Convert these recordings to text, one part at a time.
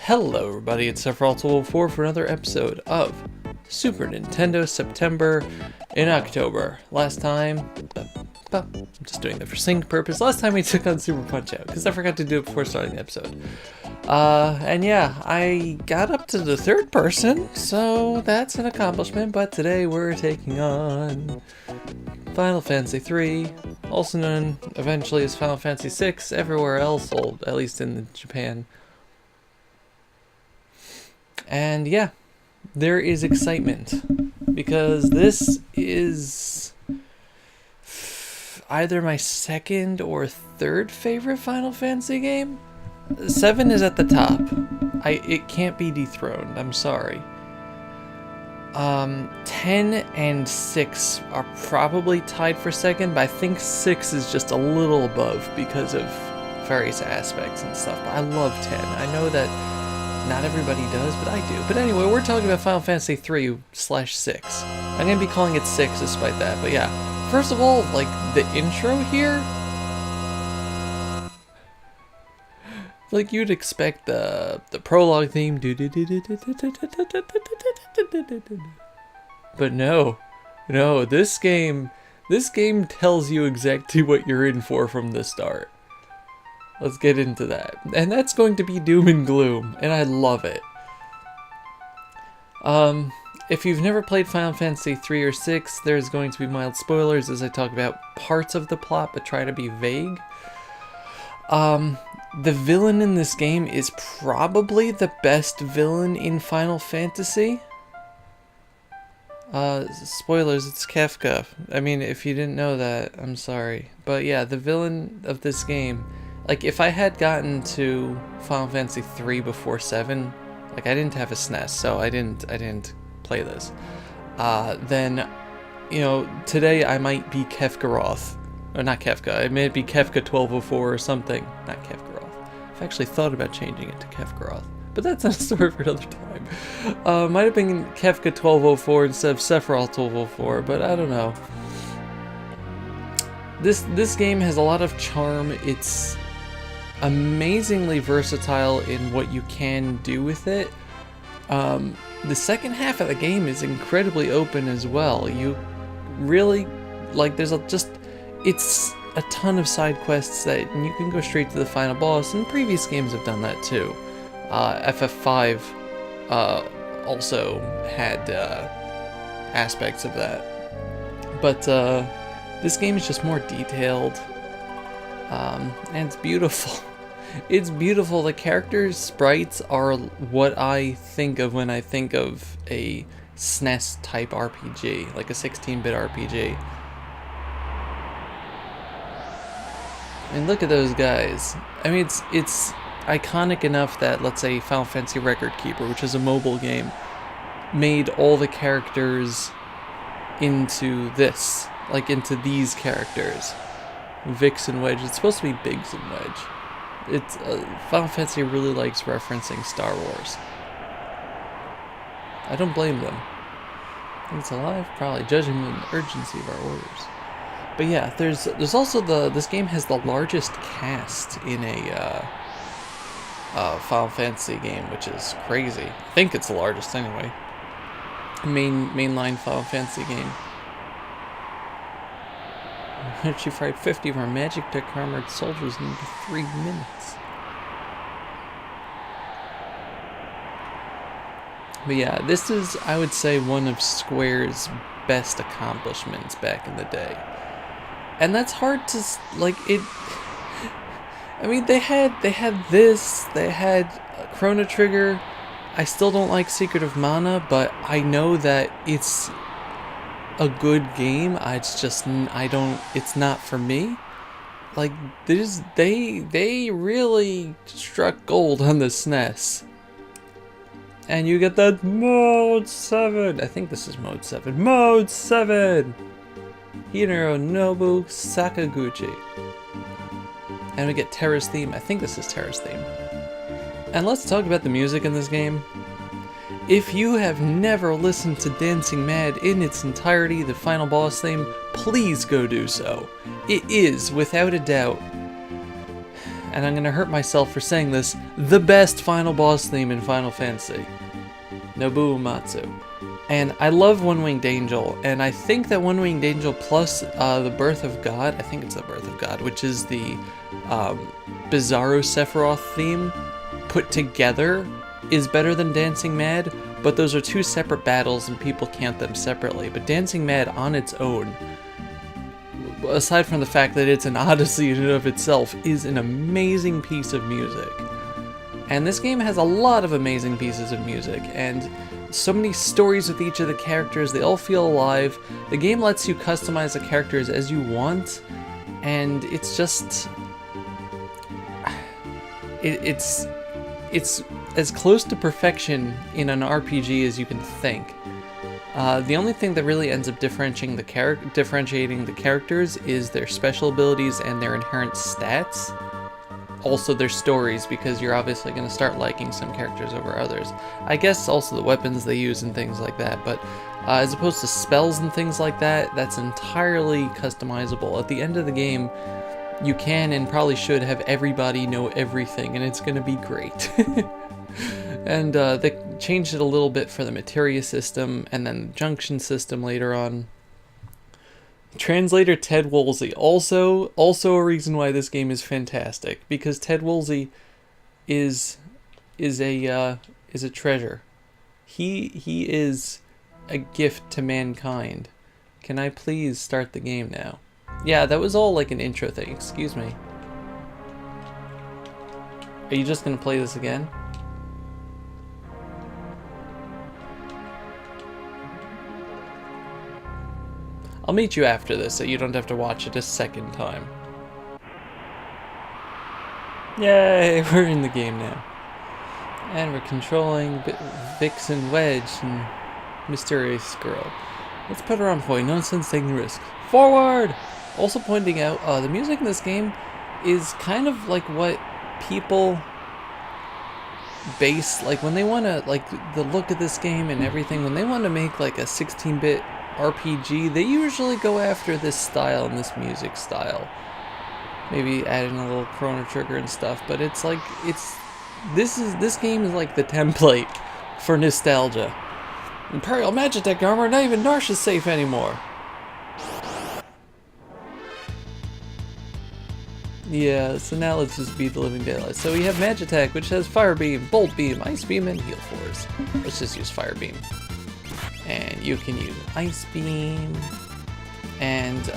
Hello everybody, it's Sephiroth4 for another episode of Super Nintendo September in October. Last time, I'm just doing that for sync purpose, last time we took on Super Punch-Out, because I forgot to do it before starting the episode. And yeah, I got up to the third person, so that's an accomplishment, but today we're taking on Final Fantasy 3, also known eventually as Final Fantasy 6, everywhere else, or at least in Japan. And yeah, there is excitement, because this is either my second or third favorite Final Fantasy game. 7 is at the top. It can't be dethroned, I'm sorry. 10 and 6 are probably tied for second, but I think 6 is just a little above because of various aspects and stuff. But I love 10. I know that not everybody does, but I do. But anyway, we're talking about Final Fantasy 3/6. I'm going to be calling it 6 despite that, but yeah. First of all, like, the intro here, like you'd expect the prologue theme, but no, this game tells you exactly what you're in for from the start. Let's get into that. And that's going to be doom and gloom, and I love it. If you've never played Final Fantasy 3 or 6, there's going to be mild spoilers as I talk about parts of the plot, but try to be vague. The villain in this game is probably the best villain in Final Fantasy. Spoilers, it's Kefka. I mean, if you didn't know that, I'm sorry. But yeah, the villain of this game, like, if I had gotten to Final Fantasy 3 before 7, like, I didn't have a SNES, so I didn't play this. Then, you know, today I might be Kefkaroth. Or not Kefka, it may be Kefka 1204 or something. Not Kefkaroth. I've actually thought about changing it to Kefkaroth, but that's not a story for another time. Might have been Kefka 1204 instead of Sephiroth 1204, but I don't know. This game has a lot of charm. It's amazingly versatile in what you can do with it. The second half of the game is incredibly open as well. You really, like, it's a ton of side quests that you can go straight to the final boss, and previous games have done that too. FF5 also had aspects of that. But this game is just more detailed, and it's beautiful. It's beautiful. The characters' sprites are what I think of when I think of a SNES type RPG, like a 16-bit RPG. And look at those guys. I mean, it's iconic enough that, let's say, Final Fantasy Record Keeper, which is a mobile game, made all the characters into this, like into these characters. Vix and Wedge. It's supposed to be Biggs and Wedge. It's Final Fantasy really likes referencing Star Wars. I don't blame them. I think it's alive, probably, judging the urgency of our orders. But yeah, there's also this game has the largest cast in a Final Fantasy game, which is crazy. I think it's the largest anyway. Mainline Final Fantasy game. She fired 50 of our magic deck armored soldiers in 3 minutes. But yeah, this is, I would say, one of Square's best accomplishments back in the day. And that's hard to, like, it... I mean, they had this, they had Chrono Trigger. I still don't like Secret of Mana, but I know that it's a good game. It's just, it's not for me. Like, they really struck gold on the SNES. And you get that Mode 7. I think this is Mode 7. Mode 7! Hironobu Sakaguchi. And we get Terra's theme. I think this is Terra's theme. And let's talk about the music in this game. If you have never listened to Dancing Mad in its entirety, the final boss theme, please go do so. It is, without a doubt, and I'm gonna hurt myself for saying this, the best final boss theme in Final Fantasy. Nobuo Uematsu. And I love One Winged Angel, and I think that One Winged Angel plus the Birth of God, I think it's the Birth of God, which is the Bizarro Sephiroth theme, put together is better than Dancing Mad, but those are two separate battles and people count them separately. But Dancing Mad on its own, aside from the fact that it's an odyssey in and of itself, is an amazing piece of music. And this game has a lot of amazing pieces of music, and so many stories with each of the characters. They all feel alive. The game lets you customize the characters as you want, and it's just... It's as close to perfection in an RPG as you can think. The only thing that really ends up differentiating the characters is their special abilities and their inherent stats. Also their stories, because you're obviously going to start liking some characters over others. I guess also the weapons they use and things like that, but as opposed to spells and things like that, that's entirely customizable. At the end of the game, you can and probably should have everybody know everything, and it's going to be great. And they changed it a little bit for the materia system, and then the junction system later on. Translator Ted Woolsey, also a reason why this game is fantastic, because Ted Woolsey is a treasure. He is a gift to mankind. Can I please start the game now? Yeah, that was all like an intro thing. Excuse me. Are you just gonna play this again? I'll meet you after this so you don't have to watch it a second time. Yay, we're in the game now. And we're controlling Vixen Wedge and Mysterious Girl. Let's put her on point, no sense taking risk. Forward! Also pointing out, the music in this game is kind of like what people base, like when they want to, like the look of this game and everything, when they want to make like a 16-bit RPG, they usually go after this style and this music style. Maybe adding a little Chrono Trigger and stuff, but it's like, this game is like the template for nostalgia. Imperial Magitech armor, not even Narsha is safe anymore. Yeah, so now let's just beat the living daylights. So we have Magitech, which has Fire Beam, Bolt Beam, Ice Beam, and Heal Force. Let's just use Fire Beam. And you can use Ice Beam. And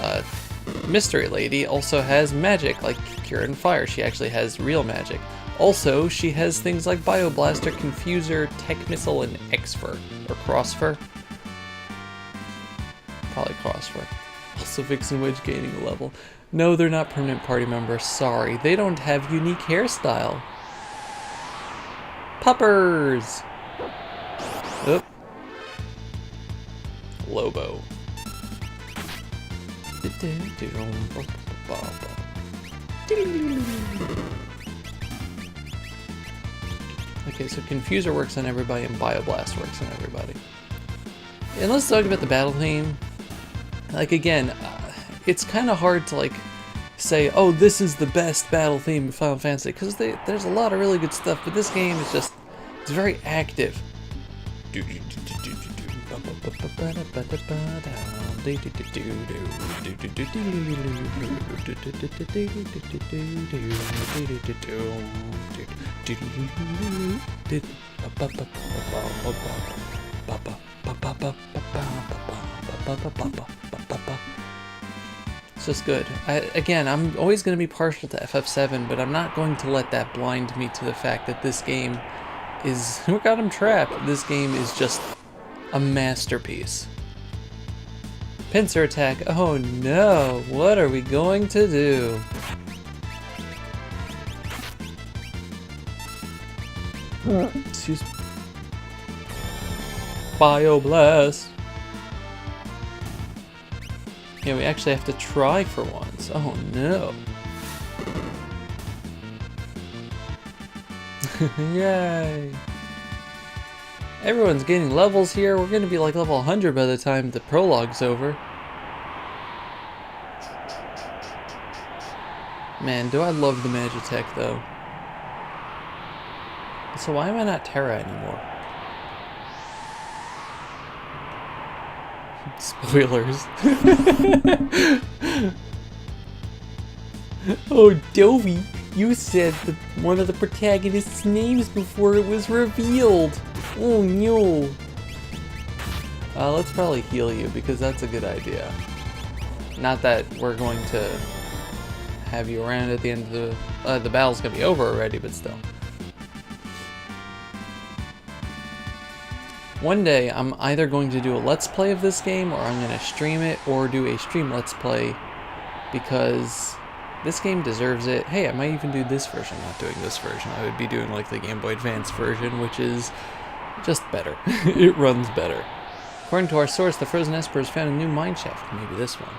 Mystery Lady also has magic, like Cure and Fire. She actually has real magic. Also, she has things like Bio Blaster, Confuser, Tech Missile, and X-Fur. Or Crossfur. Probably Crossfur. Also Vixen Wedge gaining a level. No, they're not permanent party members. Sorry, they don't have unique hairstyle. Puppers! Oop. Lobo. Okay, so Confuser works on everybody and Bioblast works on everybody. And let's talk about the battle theme. Like, again, it's kind of hard to, like, say, oh, this is the best battle theme in Final Fantasy, because there's a lot of really good stuff, but this game is just, it's very active. It's just good. Again, I'm always going to be partial to FF7, but I'm not going to let that blind me to the fact that this game is... We got him trapped. This game is just a masterpiece. Pincer attack. Oh no, what are we going to do? Excuse me. Bioblast. Yeah, we actually have to try for once. Oh no. Yay. Everyone's gaining levels here. We're gonna be like level 100 by the time the prologue's over. Man, do I love the Magitech though. So why am I not Terra anymore? Spoilers. Oh, Dovey, you said one of the protagonists' names before it was revealed. Oh no. Let's probably heal you because that's a good idea. Not that we're going to have you around at the end of the battle's gonna be over already, but still. One day, I'm either going to do a Let's Play of this game, or I'm going to stream it, or do a stream Let's Play, because this game deserves it. Hey, I might even do this version, not doing this version. I would be doing like the Game Boy Advance version, which is just better. It runs better. According to our source, the Frozen Esper has found a new mine shaft. Maybe this one.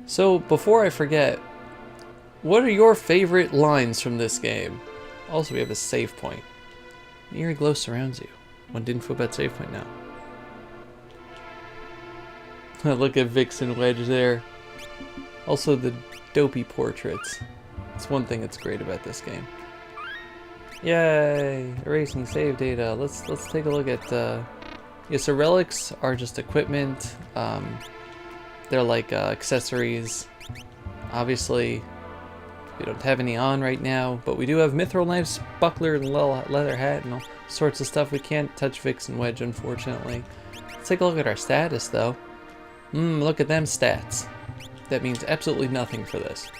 So, before I forget, what are your favorite lines from this game? Also, we have a save point. An eerie glow surrounds you. One info about save point now. Look at Vix and Wedge there. Also, the dopey portraits. It's one thing that's great about this game. Yay! Erasing save data. Let's take a look at. Yeah, so relics are just equipment. They're like accessories. Obviously, we don't have any on right now, but we do have mithril knives, buckler, and leather hat, and all sorts of stuff. We can't touch Vix and Wedge, unfortunately. Let's take a look at our status, though. Look at them stats. That means absolutely nothing for this.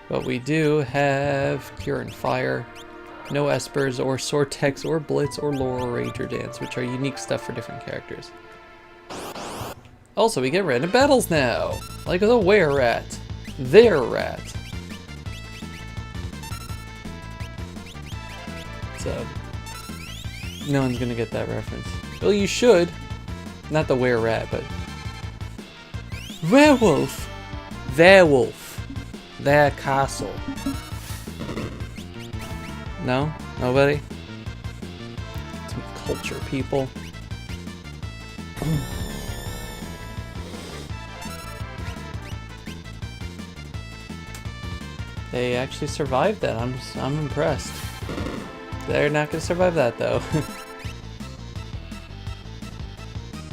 But we do have Cure and Fire, no Espers, or Sortex, or Blitz, or Lore, or Rage, or Dance, which are unique stuff for different characters. Also, we get random battles now, like the Were-Rat. Their rat. So, no one's gonna get that reference. Well, you should. Not the Were-Rat, but... Werewolf! Werewolf. Their castle. No? Nobody? Some culture people. They actually survived that. I'm impressed. They're not gonna survive that though.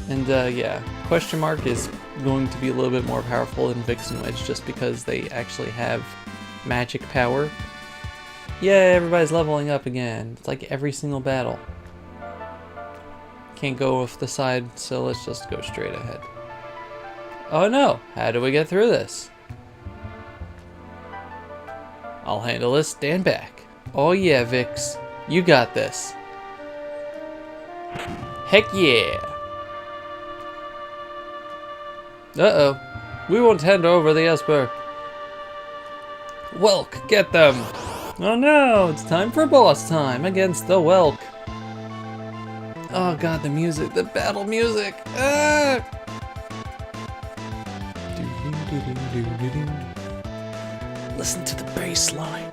And yeah, question mark is going to be a little bit more powerful than Vix and Wedge just because they actually have magic power. Yeah, everybody's leveling up again. It's like every single battle. Can't go off the side, so let's just go straight ahead. Oh no, how do we get through this? I'll handle this, stand back. Oh yeah, Vix, you got this. Heck yeah. Uh-oh, we won't hand over the Esper. Whelk, get them. Oh no, it's time for boss time against the Whelk. Oh god, the music, the battle music. Ah! Listen to the bass line.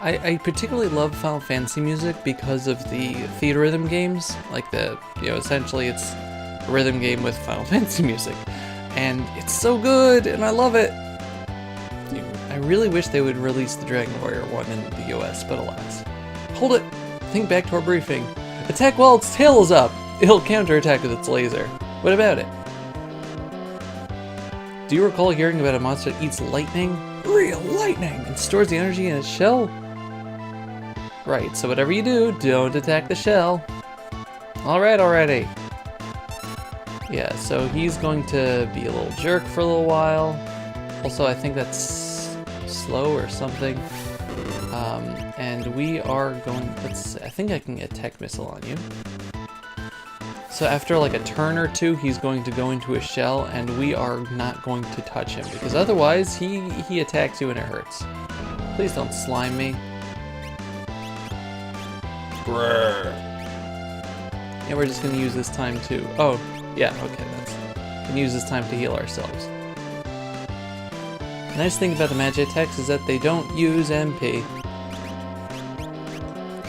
I particularly love Final Fantasy music because of the theater rhythm games. Like essentially it's a rhythm game with Final Fantasy music. And it's so good, and I love it. I really wish they would release the Dragon Warrior one in the US, but alas. Hold it! Think back to our briefing. Attack while its tail is up! It'll counterattack with its laser. What about it? Do you recall hearing about a monster that eats lightning? Real lightning! And stores the energy in its shell? Right, so whatever you do, don't attack the shell. Alright already. Yeah, so he's going to be a little jerk for a little while. Also, I think that's slow or something. And we are going, I think I can get Tech Missile on you. So after like a turn or two, he's going to go into a shell, and we are not going to touch him, because otherwise he attacks you and it hurts. Please don't slime me. Grrr. And we're just going to use this time to, oh, yeah, okay, we can use this time to heal ourselves. The nice thing about the Magitechs is that they don't use MP.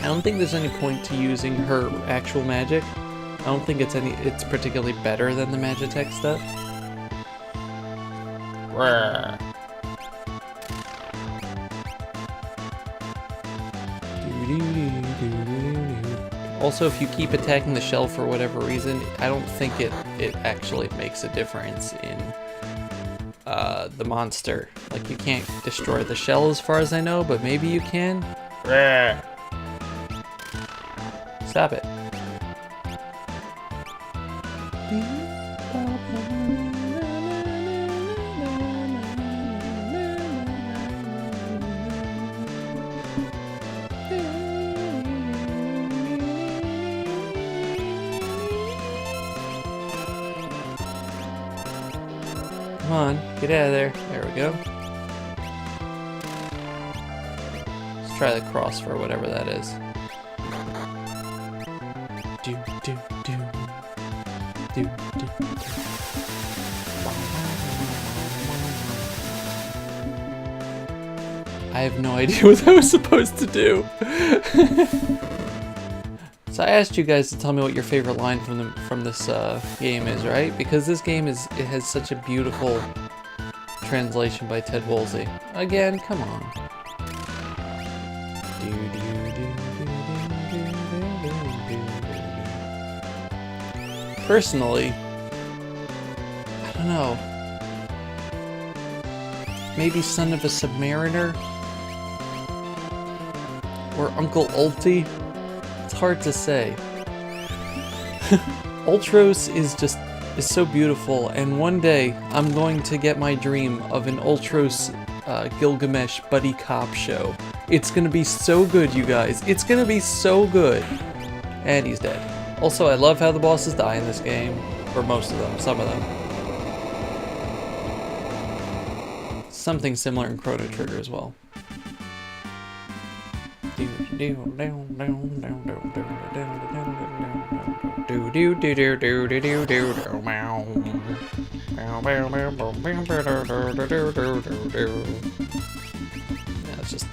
don't think there's any point to using her actual magic. I don't think it's particularly better than the Magitech stuff. Also, if you keep attacking the shell for whatever reason, I don't think it actually makes a difference in the monster. Like, you can't destroy the shell as far as I know, but maybe you can. Stop it. Come on, get out of there. There we go. Let's try the cross for whatever that is. Do, do, do. Do, do, do. I have no idea what I was supposed to do. So I asked you guys to tell me what your favorite line from this game is, right? Because this game it has such a beautiful translation by Ted Woolsey. Again, come on. Personally, I don't know. Maybe Son of a Submariner? Or Uncle Ulti? It's hard to say. Ultros is so beautiful, and one day I'm going to get my dream of an Ultros Gilgamesh buddy cop show. It's gonna be so good, you guys. It's gonna be so good. And he's dead. Also, I love how the bosses die in this game. Or most of them, some of them. Something similar in Chrono Trigger as well. Let's just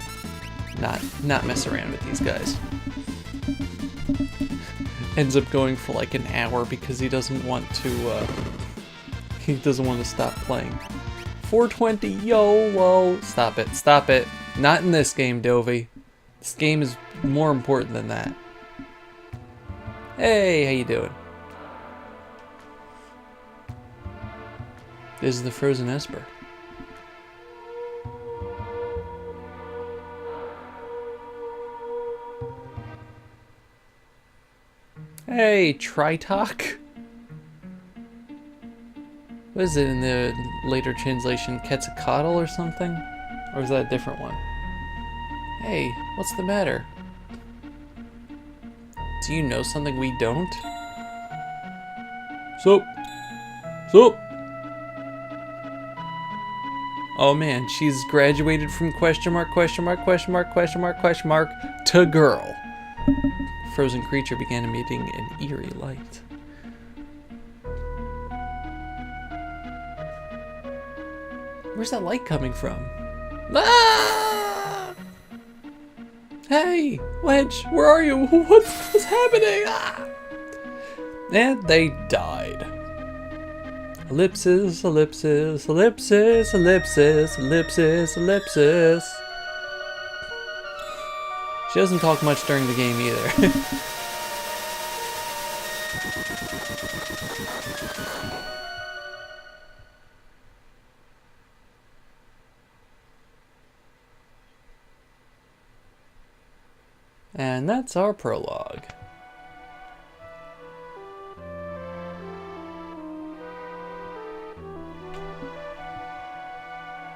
not mess around with these guys. Ends up going for like an hour because he doesn't want to stop playing. 420, yo, whoa, stop it. Not in this game, Dovey. This game is more important than that. Hey, how you doing? This is the Frozen Esper. Hey, Tritok. What is it in the later translation? Quetzalcoatl or something? Or is that a different one? Hey, what's the matter? Do you know something we don't? Sup? Oh man, she's graduated from question mark to girl. Frozen creature began emitting an eerie light. Where's that light coming from? Ah! Hey, Wedge, where are you? What's happening? Ah! And they died. Ellipsis, ellipsis, ellipsis, ellipsis, ellipsis, ellipsis. She doesn't talk much during the game either. And that's our prologue.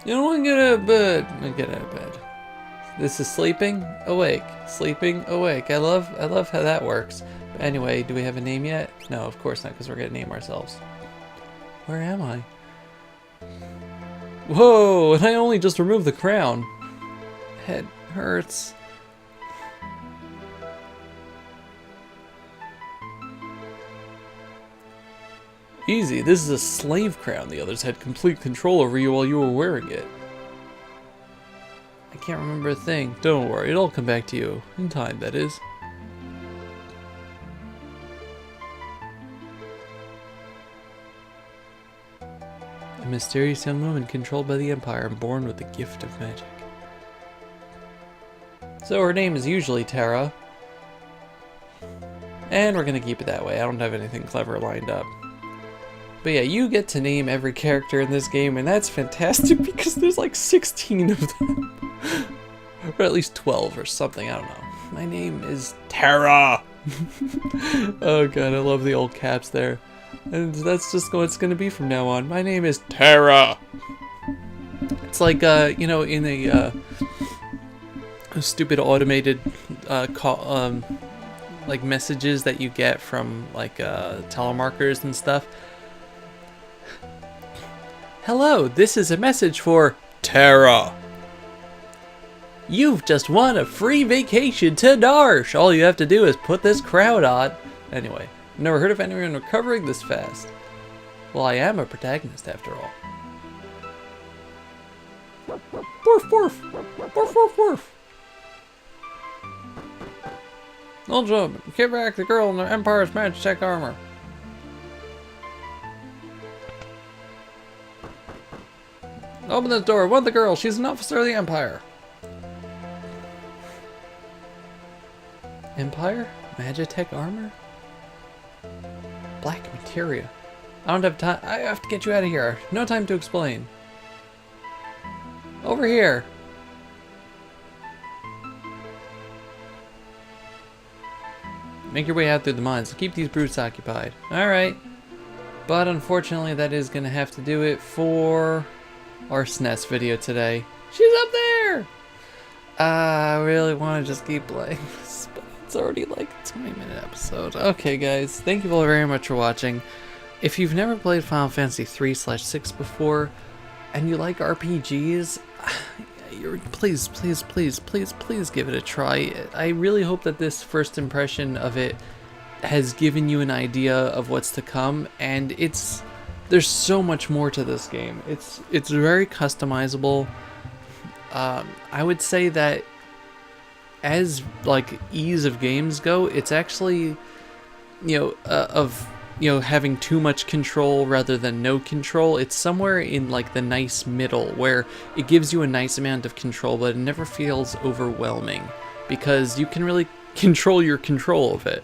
You don't want to get out of bed. Get out of bed. This is sleeping, awake, sleeping, awake. I love how that works. But anyway, do we have a name yet? No, of course not, because we're gonna name ourselves. Where am I? Whoa! And I only just removed the crown. Head hurts. Easy, this is a slave crown. The others had complete control over you while you were wearing it. I can't remember a thing. Don't worry, it'll come back to you. In time, that is. A mysterious young woman controlled by the Empire and born with the gift of magic. So her name is usually Terra. And we're gonna keep it that way. I don't have anything clever lined up. But yeah, you get to name every character in this game, and that's fantastic because there's like 16 of them. Or at least 12 or something, I don't know. My name is Terra! Oh god, I love the old caps there. And that's just what it's gonna be from now on. My name is Terra! It's like, you know, in a stupid automated call, like messages that you get from like telemarketers and stuff. Hello, this is a message for Terra. You've just won a free vacation to Darsh. All you have to do is put this crowd on. Anyway, I've never heard of anyone recovering this fast. Well, I am a protagonist after all. Borf, borf, borf, borf, borf. No job. Get back the girl in the Empire's magic armor. Open the door. Want the girl. She's an officer of the Empire. Empire? Magitech armor? Black materia. I don't have time. I have to get you out of here. No time to explain. Over here. Make your way out through the mines. Keep these brutes occupied. Alright. But unfortunately, that is going to have to do it for our SNES video today. She's up there! I really want to just keep playing this, but it's already like a 20-minute episode. Okay, guys. Thank you all very much for watching. If you've never played Final Fantasy 3/6 before, and you like RPGs, please give it a try. I really hope that this first impression of it has given you an idea of what's to come, and there's so much more to this game. It's very customizable. I would say that as like ease of games go, it's actually, having too much control rather than no control. It's somewhere in like the nice middle where it gives you a nice amount of control, but it never feels overwhelming because you can really control your control of it.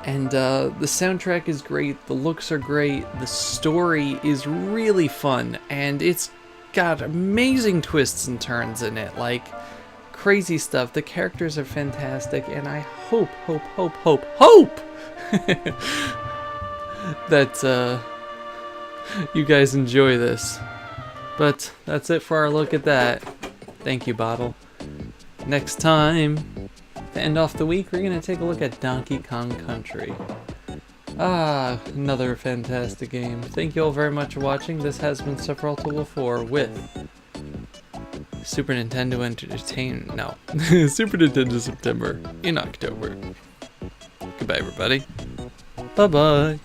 And the soundtrack is great, the looks are great, the story is really fun, and it's got amazing twists and turns in it, like crazy stuff. The characters are fantastic, and I hope that you guys enjoy this. But that's it for our look at that. Thank you, Bottle. Next time, to end off the week, we're going to take a look at Donkey Kong Country. Ah, another fantastic game. Thank you all very much for watching. This has been Sephiroth 4 with Super Nintendo Entertainment. No, Super Nintendo September in October. Goodbye, everybody. Bye-bye.